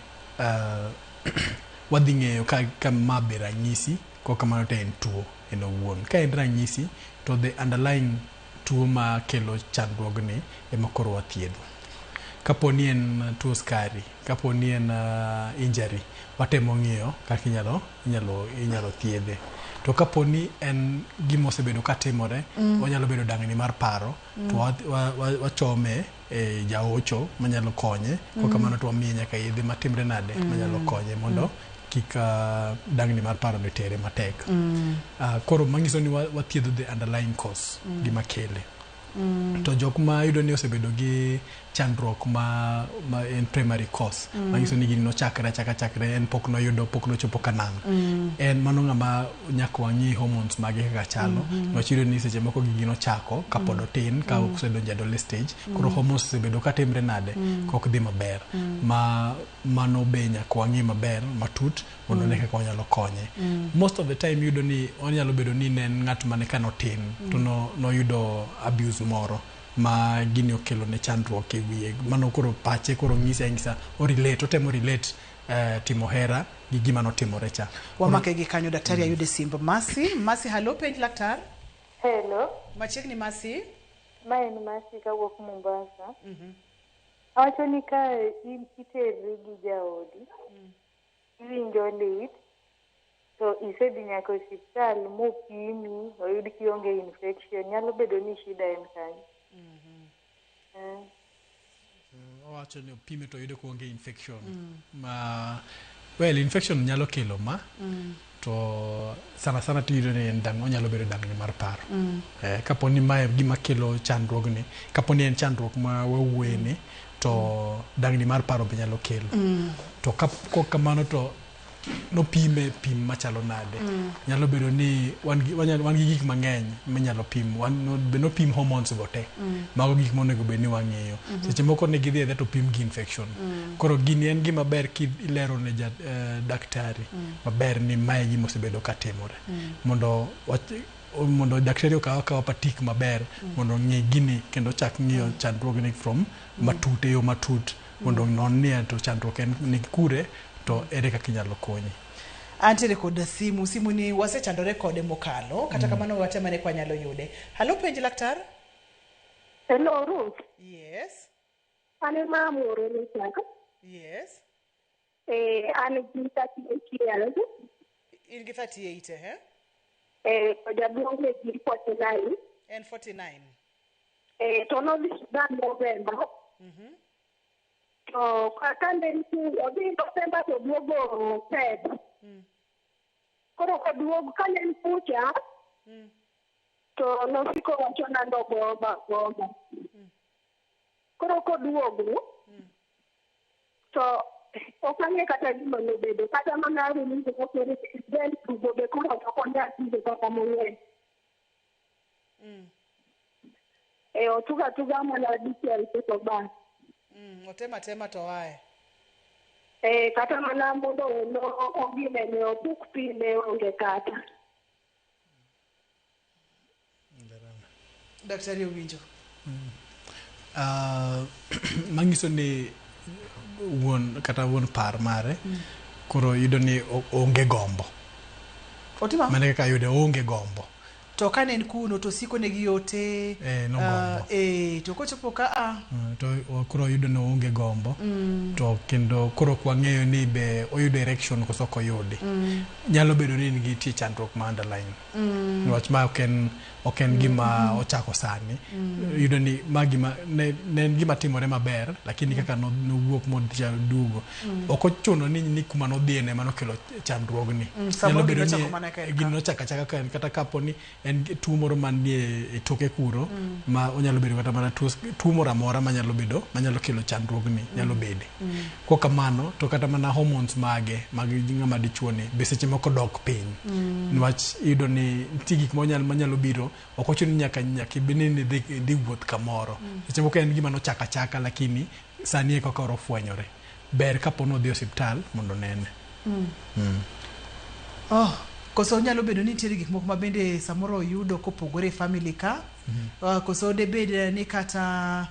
wadhi ng'eyo ka ma be ranyisi ko kamano to en tuo en owuon. Ka en ranyisi to the underlying tuo ma kelo chandruogni ema koro wathiedho. Kapo ni en tuo skari, kapo ni en injury, watemo ng'iyo kaka inyalo thiedhe. To kapo ni en gima osebedo katimore, onyalo bedo dang'ni mar paro, to wachome e jaocho manyalo konye, ko kamano to wamiye nyaka yedhe matimre nade manyalo konye mondo kik dang'ni mar paro ne tere matek. Koro manyiso ni wathiedho the underlying cause gima kele. To jok ma yudo ni osebedo gi chandruok ma en primary cause, manyiso ni gini nochakre en pok nochopo kanan. En mano ng'ama nyaka wang'i hormones mage kaka chalo. Nochido ni seche moko gigi nochako kapod otin, ka osedonjo adolescent stage, koro hormones osebedo katimre nade kok dhi maber. Mano be nyaka wang'i maber matut mondo ne kaka wanyalo konye. Most of the time yudo ni onyalo bedo ni ne ng'at mane kanotin to noyudo abuse moro ma gini okelo ne chandruok e wiye. Mano koro pache koro ng'isa otemo relate timo hera gi gima notimore cha. Wamake gi kanyo, daktari ayude simb. Masi, hello, penj laktar. Hello. Machiegni Masi? Ma en Masi kawuok Mombasa. Awacho ni ka iteri gi jaodi, iwinjo lit, to isedhi nyaka osiptal mopimi, oyud kionge infection, nyalo bedo ni shida en kanyo. Owacho ni opime to oyudo kuonge infection. Well, infection nyalo kelo ma, to sana tiyudo ni en onyalo bedo dang'ni mar paro. Kapo ni mae gima kelo chandruogni, kapo ni en chandruok ma wawuoyeni, to dang'ni mar paro be nyalo kelo. To kamano to nopime pim machalo nade. Nyalo bedo ni wan gi gik mang'eny minyalo pim. Nopim hormones go te. Mago gik monego bed ni wang'eyo. Seche moko ne gidhi to pim gi infection. Koro gini en gima ber kilero ne daktari maber ni mae gima osebedo katimore. Mondo daktari okaw patik maber mondo ng'e gini kendo chak ng'iyo chandruogni from matut e yo matut mondo non ni to chandruok en ni kure to ere kaka inyalo konye. Antiere kod simu ni wasechandore kode mokalo, kata kamano watemane kwa nyalo yude. Hello, penj laktar. Hello, Ruth. Yes. Ane mamoro ni saka. Yes. Ane gi 38 years. In gi 38, Jaduong' gi 49. En 49. To no this November. To kande ni odhi November to duogo Feb. Koro koduogo kane en kucha, to nosiko wacho nando goma. Koro koduogo, to okang'e kata gima nobedo. Kata mana winjo kokere del tugo be koro okonda tije kaka mong'eny. Otuga mana dichiel to bas. Otema to wae. Kata mana mondo ogine ne obuk pi ne onge kata. Daktari Owinjo. Mangiso ni wuon par mare koro yudo ni onge gombo. Otima? Mane kaka yudo onge gombo. To kane en kuno to siko ne giyote no gombo. To kochopo ka to koro yudo no onge gombo. To kendo koro kwang'eyo ni be oyudo erection koso koyudi. Nyalo bedo ni nigi tie chandruok ma underline. Niwach ma ok en gima ochako sani. Yudo ni magima ne gima timore maber lakini kaka nowuok modhicha dugo. Ok ochuno ni kuma nodhiene mano kelo chandruogni. Nyalo bedo ni gino chaka kata kaponi en tuo moro manie e toke kuro ma onyalo bedo kata mana tuo moro amora manyalo kelo chandruogni nyalo bede. Kokamano to kata mana hormones mage mag ng'ama dichuo ni be seche moko dok piny. Niwach yudo ni nitie gik manyalo biro ok ochuno nyaka ibeni ni dhi wuoth kamoro. Seche moko en gima nochaka lakini sani e kaka ofwenyore. Ber kapo nodhi osiptal mondo nene. Koso nyalo bedo ni nitie gik moko ma bende samoro yudo kopogore family ka. Koso de bed ni kata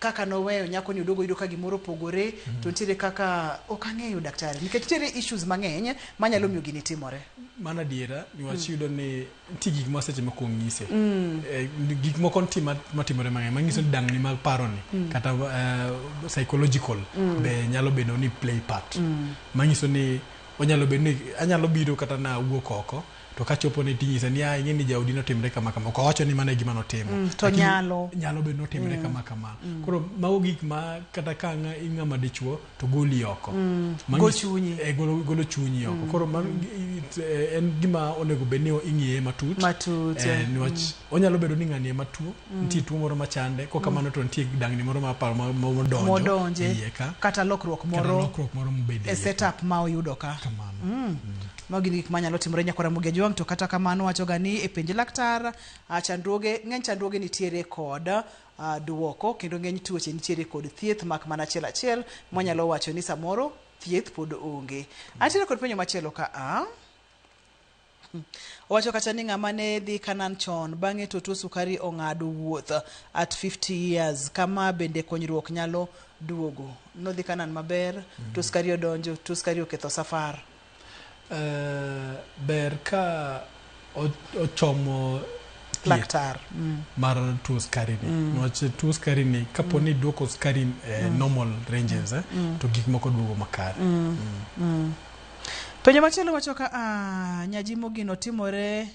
kaka noweyo nyako ni udogo yudo ka gimoro pogore to nitie kaka okang'eyo daktari nikech nitie issues mang'eny manyalo miyo gini timore. Mana diera niwach yudo ni nitie gik ma seche moko ng'ise. Gik moko matimore mang'eny manyiso ni dang'ni mag paro ni kata psychological be nyalo bedo ni play part. Manyiso ni anyalo biro kata na wuok oko to kachopo ne tinyisa ni ing'e ni jaodi notimre kama ok owacho ni mano e gima notimo to nyalo bedo notimre kama koro mago gik ma kata ka ing'ama dichuo to goli oko golo chunyi golo chunyi oko koro en gima onego bed ni ing'iye matut niwach onyalo bedo ni ng'ani matuo nitie tuo moro machande kokamano to nitie dang'ni moro ma paro modonjo kata lokruok moro mobede e setup ma oyudo ka magi gik manyalo timore nyakora muge jwang to kata kamano wacho gani e penj laktar ng'eny chandruoge nitiere kod duoko kendo ng'eny tuoche nitiere kod thieth mak mana achiel manyalo wacho ni samoro thieth pod onge. Antiere kod penjo machielo ka owacho kata ni ng'ama ne dhi Kanan chon bang'e to tuo sukari ong'ado wuoth at 50 years kama bende konyruok nyalo duogo. Nodhi Kanan maber tuo sukari odonjo tuo sukari oketho safar. Ber ka ochomo laktar mar tuo sukari ni niwach tuo sukari ni kaponi duoko sukari normal ranges to gik moko duogo makare. Penjo machielo wacho ka nyajimo gino timre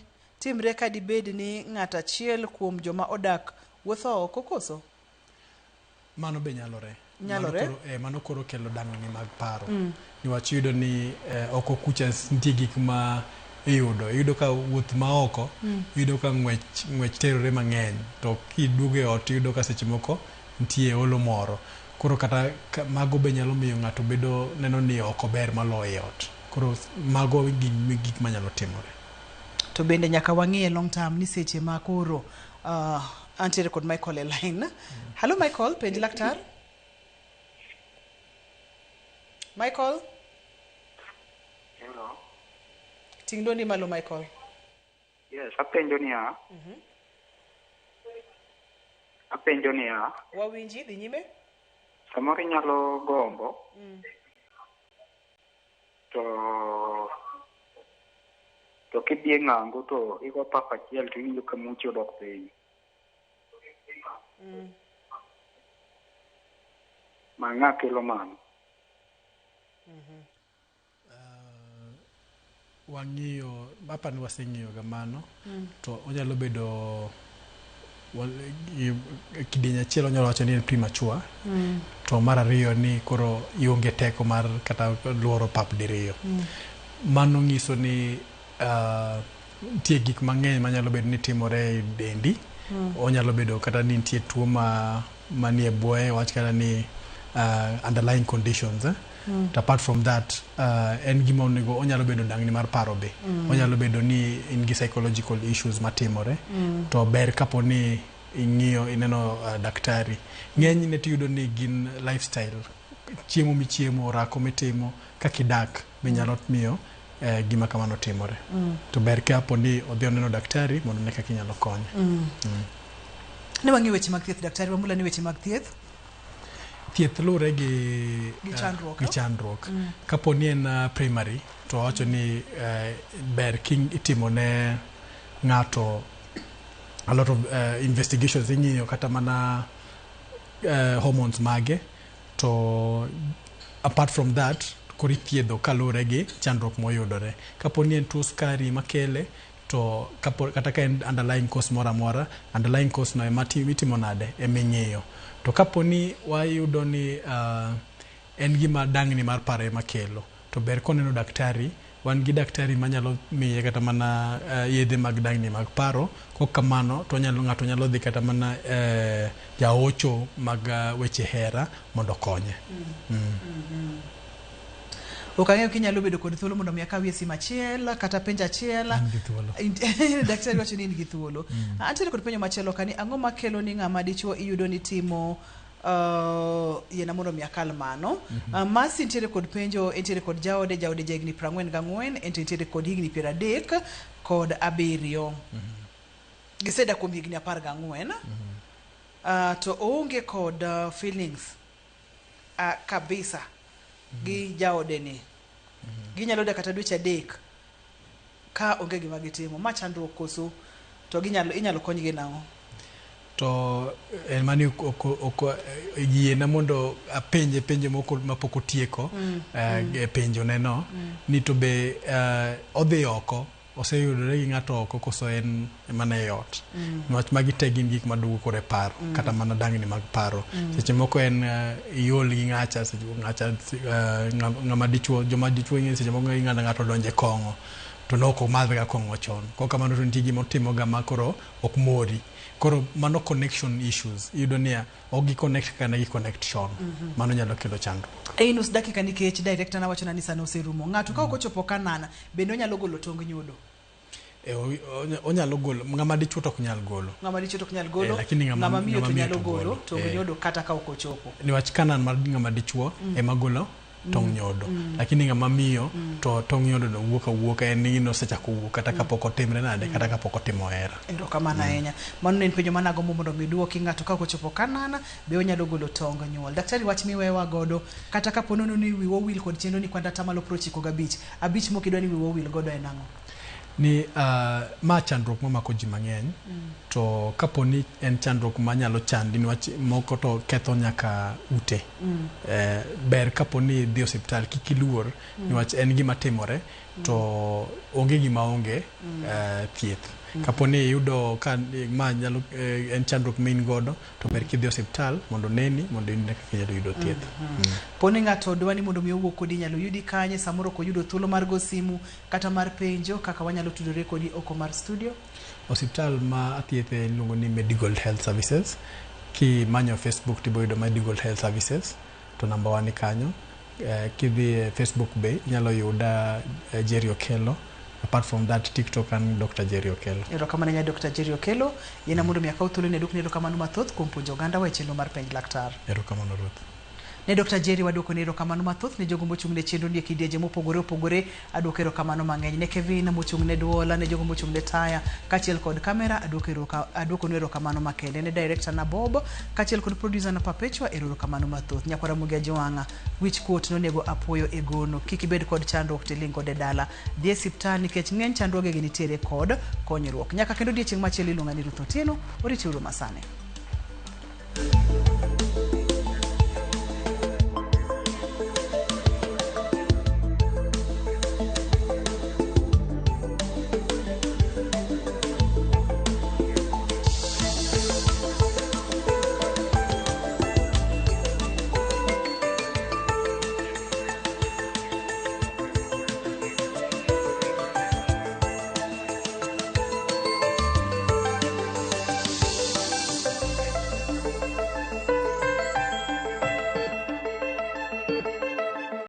ka dibed ni ng'at achiel kuom joma odak wuotho oko koso. Mano be nyalore. Mano koro kelo dang'ni mag paro. Niwach yudo ni oko kucha nitie gik ma iyudo ka wuoth ma oko yudo ka ng'wech terore mang'eny to kiduogo e ot yudo ka seche moko nitie olo moro koro kata mago be nyalo miyo ng'ato bedo neno ni oko ber maloyo e ot koro mago gik manyalo timore. To bende nyaka wang'e long term ni seche ma koro antiere kod Michael e line. Hello Michael, penj laktar. Michael? Hello. Tingdo ni malo Michael. Yes, apenjo ni ya. Wawinji dhi nyime? Samoro nyalo gombo. To kidhi ng'ango to igo papa achiel to iwinjo ka muchi odok piny. Ma ng'a kelo mano? Wang'iyo bapa ni waseng'iyo ga mano to onyalo bedo kidieny achiel onyalo wacho ni en premature to mar ariyo ni koro ionge teko mar kata luoro pap diriyo mano nyiso ni tie gik mang'eny manyalo bedo ni timore e dendi. Onyalo bedo kata ni nitie tuo manie bwoye, wach kata ni underlying conditions. Apart from that, en gima onego onyalo bedo dangni mar paro be. Onyalo bedo ni in gi psychological issues matimore. To ber kapo ni ing'iyo ineno daktari. Ng'eny ne tiyudo ni gin lifestyle. Chiemo michiemo, orako mitimo, kaka idak be nyalo miyo gima kamano timore. To ber kapo ni odhi oneno daktari mondo ne kaka inyalo konye. Ne wang'e weche mag thieth daktari, wamula ni weche mag thieth. Thieth lure gi chandruok. Kapo ni en primary to wacho ni ber itimo ne ng'ato a lot of investigations, ing'iyo kata mana hormones mage, to apart from that koro ithiedho kalure gi chandruok moyudore. Kapo ni en tuo sukari makele, to kata ka en underlying cause moro amora, underlying cause no itimo nade eming'iyo. To kapo ni wayudo ni en gima dangni mar paro makelo, to ber koneno daktari. Wan gi daktari manyalo miye kata mana yedhe mag dangni mag paro. Kok kamano to ng'ato nyalo dhi kata mana jaocho mag weche hera mondo konye. Okang'eyo kinyalo bedo kod thuolo mondo miya kawie simu achiel kata penj achiel. Daktari wacho ni in gi thuolo. Antiere kod penjo machielo kani, ang'o makelo ni ng'ama dichuo iyudo ni timo yena mondo miya kal mano. Masi entiere kod penjo, entiere kod jaode jahigni 44, entiere kod higni 30 kod 7. Giseda kuom higni 14. To oonge kod feelings kabisa gi jaode ni. Ginyalo da kata dweche 3 ka onge gima gitimo. Ma chandruok koso to inyalo konygi nang'o? To en mani yiena mondo apenje penjo moko mapok otieko penjo neno ni to be odhi oko, oseyudore gi ng'ato oko koso en mana e ot. Niwach magi te gin gik maduogo kore paro kata mana dangni mag paro. Seche moko en iol gi ng'acha, ng'ama dichuo, joma dichuo ing'e seche moko ng'ato donje kong'o to noko madhe ga kong'o chon. Kok kamano to nitie gima otimo ga makoro ok mori. Koro mano connection issues. Iyudo niya ok gi connect kana gi connect chon. Mano nyalo kelo chandruok. Nus dakika nikech director na wacho na ni sana oserumo. Ng'ato ka ok ochopo kanana bende onyalo golo tong nyodo. Onyalo golo, ng'ama dichuo to ok nyal golo. Ng'ama dichuo to ok nyal golo. Ng'ama miyo to nyalo golo tong nyodo kata ka ok ochopo. Niwach kanan mar ng'ama dichuo ema golo tong nyodo. Lakini ng'ama miyo to tong nyodo no wuok en ni no sechako wuok kata kapok otimre nade kata kapok otimo hera. Erokamano ahinya. Mano en penjo manago mondo miduoki ng'ato ka ochopo kanana be onyalo golo tong nyuol. Daktari wach miwewa godo kata kapo nono ni wiwo wil kod chenro ni kwanda tamalo 95 abich mokidwa ni wiwo wil godo en ang'o? Ni ma chandruok mamako ji mang'eny. To kapo ni en chandruok manyalo chandi niwach moko to ketho nyaka ute. Ber kapo ni dhi osiptal kik iluor niwach en gima timore to onge gima onge thieth. Kapo ni yudo ka ma nyalo en chandruok main godo to ber kidhi osiptal mondo neni mondo ine kaka inyalo yudo thieth. Poni ng'ato dwani mondo mi owuok kodi nyalo yudi kanye samoro ko yudo thuolo mar go simu kata mar penjo kaka wanyalo tudore kodi oko mar studio? Osiptal ma athiethe luongo ni Medical Health Services. Ki manyo Facebook tibo yudo Medical Health Services to number 1 kanyo. Kidhi Facebook be nyalo yuda Jerry Okello. Apart from that, TikTok and Dr. Jerry Okello. Erokamano nya Dr. Jerry Okello. Yena mondo mi akaw thuolo ne duk ne erokamano mathoth kuom puonjo oganda wa chenro mar penj laktar. Erokamano ruoth. Ne Dr. Jerry waduoko ne erokamano mathoth ne jogo mochung' ne chenro ni kidienje mopogore opogore. Aduoko erokamano mang'eny ne Kevin mochung' ne dwola, ne jogo mochung' ne taya kachiel kod kamera. Aduoko ne erokamano makende ne director na Bob kachiel kod producer na Perpetua. Erokamano mathoth. Nyakwara Mugia Jowanga wich kuot nonego apoyo e gono. Kik ibed kod chandruok tilingo de dala. Dhi e siptal nikech ng'eny chandruoge gi nitiere kod konyruok. Nyaka kendo odiechieng' machielo iluonga ni Ruth Otieno. Oritiuru masane.